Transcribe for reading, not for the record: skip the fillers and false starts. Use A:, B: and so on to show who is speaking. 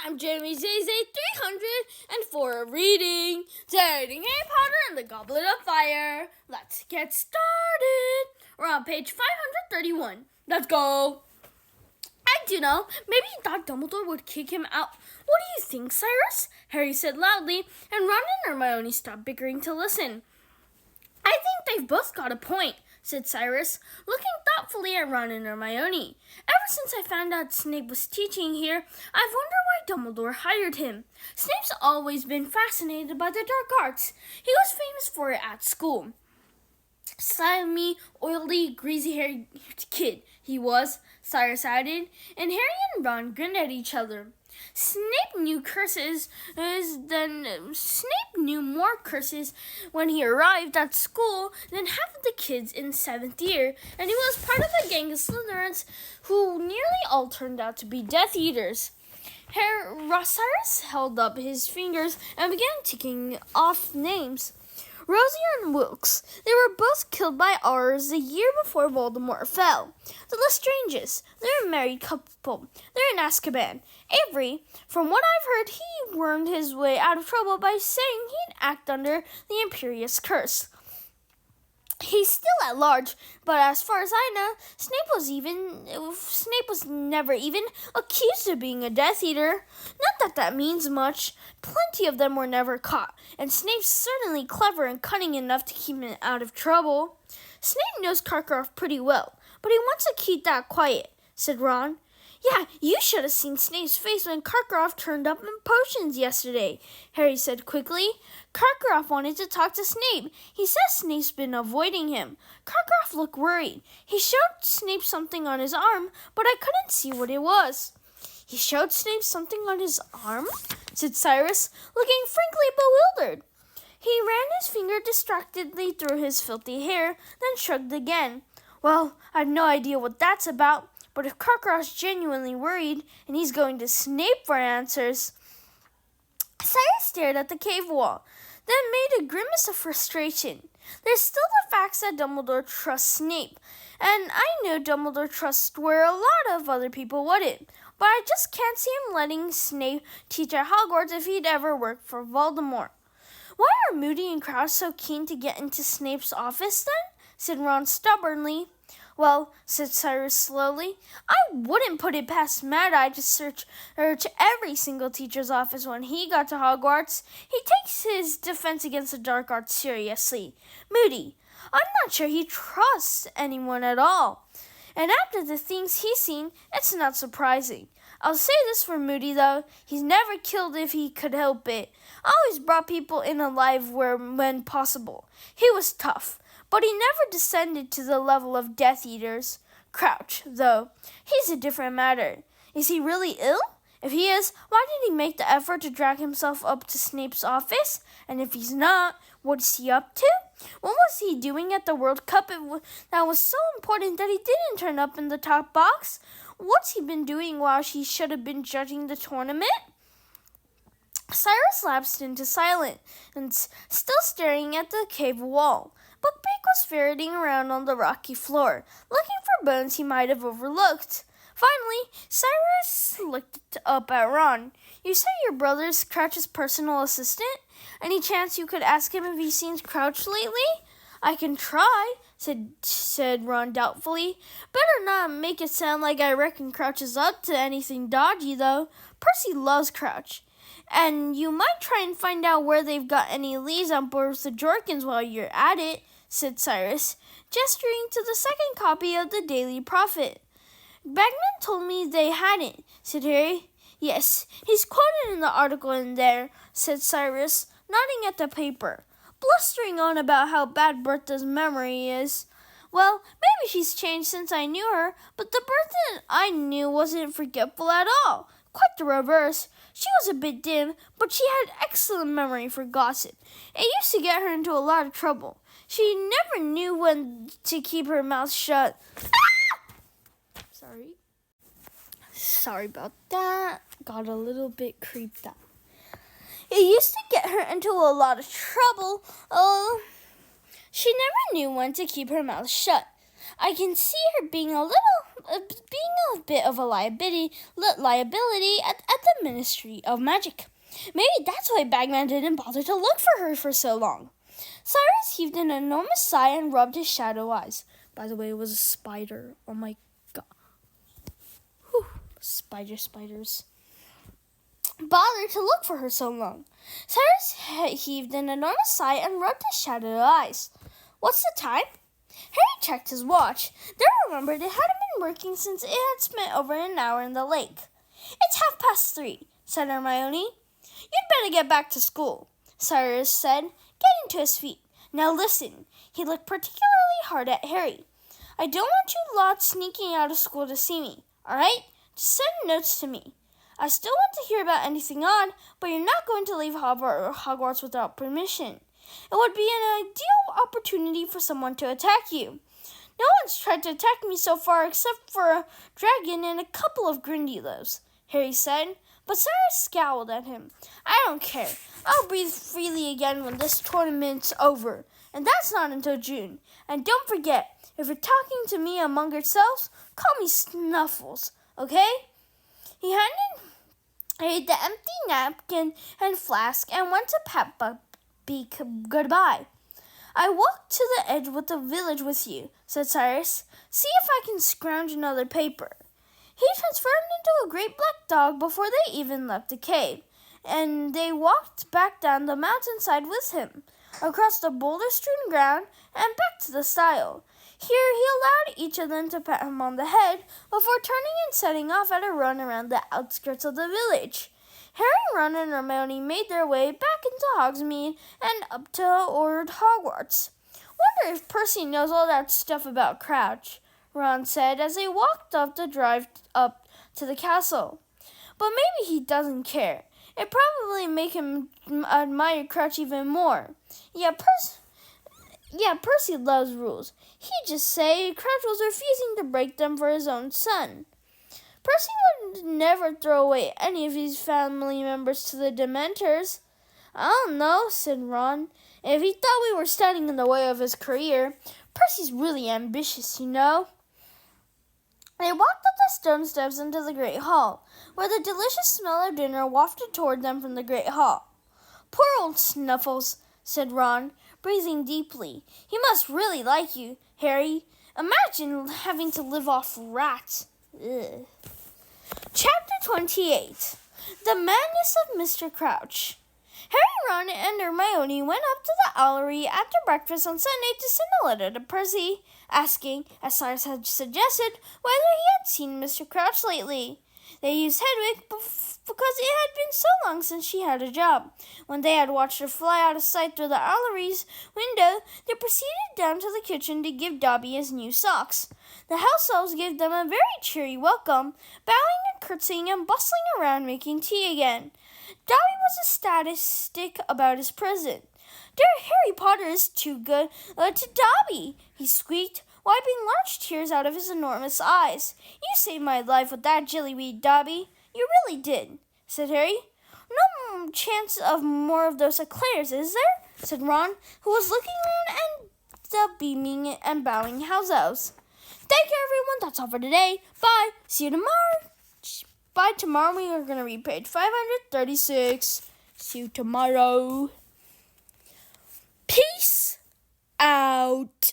A: I'm Jeremy day304 reading Harry Potter and the Goblet of Fire. Let's get started. We're on page 531. Let's go. I do know. Maybe he thought Dumbledore would kick him out. What do you think, Cyrus? Harry said loudly, and Ron and Hermione stopped bickering to listen. I think they've both got a point, said Cyrus, looking thoughtfully at Ron and Hermione. Ever since I found out Snape was teaching here, I've wondered why Dumbledore hired him. Snape's always been fascinated by the dark arts. He was famous for it at school. Slimy, oily, greasy-haired kid he was, Cyrus added, and Harry and Ron grinned at each other. Snape knew more curses when he arrived at school than half of the kids in 7th year, and he was part of a gang of Slytherins who nearly all turned out to be Death Eaters. Cyrus held up his fingers and began ticking off names. Rosie and Wilkes. They were both killed by Aurors the year before Voldemort fell. The Lestranges. They're a married couple. They're in Azkaban. Avery, from what I've heard, he wormed his way out of trouble by saying he'd act under the Imperious Curse. He's still at large, but as far as I know, Snape was never even accused of being a Death Eater. Not that that means much. Plenty of them were never caught, and Snape's certainly clever and cunning enough to keep him out of trouble. Snape knows Karkaroff pretty well, but he wants to keep that quiet, said Ron. Yeah, you should have seen Snape's face when Karkaroff turned up in potions yesterday, Harry said quickly. Karkaroff wanted to talk to Snape. He says Snape's been avoiding him. Karkaroff looked worried. He showed Snape something on his arm, but I couldn't see what it was. He showed Snape something on his arm? Said Cyrus, looking frankly bewildered. He ran his finger distractedly through his filthy hair, then shrugged again. Well, I've no idea what that's about. But if Karkaroff's genuinely worried, and he's going to Snape for answers... Cyrus stared at the cave wall, then made a grimace of frustration. There's still the facts that Dumbledore trusts Snape, and I know Dumbledore trusts where a lot of other people wouldn't. But I just can't see him letting Snape teach at Hogwarts if he'd ever worked for Voldemort. Why are Moody and Crouch so keen to get into Snape's office then? Said Ron stubbornly. Well, said Cyrus slowly, I wouldn't put it past Mad Eye to search every single teacher's office when he got to Hogwarts. He takes his defense against the dark arts seriously. Moody, I'm not sure he trusts anyone at all. And after the things he's seen, it's not surprising. I'll say this for Moody, though. He's never killed if he could help it. Always brought people in alive when possible. He was tough. But he never descended to the level of Death Eaters. Crouch, though, he's a different matter. Is he really ill? If he is, why did he make the effort to drag himself up to Snape's office? And if he's not, what is he up to? What was he doing at the World Cup that was so important that he didn't turn up in the top box? What's he been doing while he should have been judging the tournament? Cyrus lapsed into silence, still staring at the cave wall. Buckbeak was ferreting around on the rocky floor, looking for bones he might have overlooked. Finally, Cyrus looked up at Ron. You say your brother's Crouch's personal assistant? Any chance you could ask him if he's seen Crouch lately? I can try, said Ron doubtfully. Better not make it sound like I reckon Crouch is up to anything dodgy, though. Percy loves Crouch. And you might try and find out where they've got any leads on both the Jorkins while you're at it, said Cyrus, gesturing to the second copy of the Daily Prophet. Bagman told me they hadn't, said Harry. Yes, he's quoted in the article in there, said Cyrus, nodding at the paper, blustering on about how bad Bertha's memory is. Well, maybe she's changed since I knew her, but the Bertha I knew wasn't forgetful at all. Quite the reverse. She was a bit dim, but she had excellent memory for gossip. It used to get her into a lot of trouble. She never knew when to keep her mouth shut. Ah! Sorry about that. Got a little bit creeped out. It used to get her into a lot of trouble. She never knew when to keep her mouth shut. I can see her being a bit of a liability at the Ministry of Magic. Maybe that's why Bagman didn't bother to look for her for so long. Cyrus heaved an enormous sigh and rubbed his shadow eyes. By the way, it was a spider. Oh my god. Whew. Spiders. Bothered to look for her so long. Cyrus heaved an enormous sigh and rubbed his shadowed eyes. What's the time? Harry checked his watch, then remembered it hadn't been working since it had spent over an hour in the lake. It's 3:30, said Hermione. You'd better get back to school, Cyrus said, getting to his feet. Now listen, he looked particularly hard at Harry. I don't want you lot sneaking out of school to see me, all right? Just send notes to me. I still want to hear about anything odd, but you're not going to leave Hogwarts without permission. It would be an ideal opportunity for someone to attack you. No one's tried to attack me so far except for a dragon and a couple of Grindylows, Harry said, but Cyrus scowled at him. I don't care. I'll breathe freely again when this tournament's over, and that's not until June. And don't forget, if you're talking to me among yourselves, call me Snuffles, okay? He handed Harry the empty napkin and flask and went to Peppa goodbye. I walked to the edge of the village with you, said Cyrus. See if I can scrounge another paper. He transformed into a great black dog before they even left the cave, and they walked back down the mountainside with him, across the boulder-strewn ground, and back to the stile. Here he allowed each of them to pat him on the head before turning and setting off at a run around the outskirts of the village. Harry, Ron, and Hermione made their way back into Hogsmeade and up to Old Hogwarts. Wonder if Percy knows all that stuff about Crouch, Ron said as they walked up the drive up to the castle. But maybe he doesn't care. It'd probably make him admire Crouch even more. Percy loves rules. He'd just say Crouch was refusing to break them for his own son. Percy would never throw away any of his family members to the Dementors. I don't know, said Ron. If he thought we were standing in the way of his career, Percy's really ambitious, you know. They walked up the stone steps into the Great Hall, where the delicious smell of dinner wafted toward them from the Great Hall. Poor old Snuffles, said Ron, breathing deeply. He must really like you, Harry. Imagine having to live off rats. Ugh. Chapter 28. The Madness of Mr. Crouch. Harry, Ron, and Hermione went up to the Owlery after breakfast on Sunday to send a letter to Percy, asking, as Cyrus had suggested, whether he had seen Mr. Crouch lately. They used Hedwig because it had been so long since she had a job. When they had watched her fly out of sight through the Owlery's window, they proceeded down to the kitchen to give Dobby his new socks. The house elves gave them a very cheery welcome, bowing and curtsying and bustling around making tea again. Dobby was ecstatic about his present. Dear Harry Potter is too good to Dobby, he squeaked, wiping large tears out of his enormous eyes. You saved my life with that jillyweed, Dobby. You really did, said Harry. No chance of more of those eclairs, is there? Said Ron, who was looking around and the beaming and bowing house elves. Thank you, everyone. That's all for today. Bye. See you tomorrow. By tomorrow, we are going to read page 536. See you tomorrow. Peace out.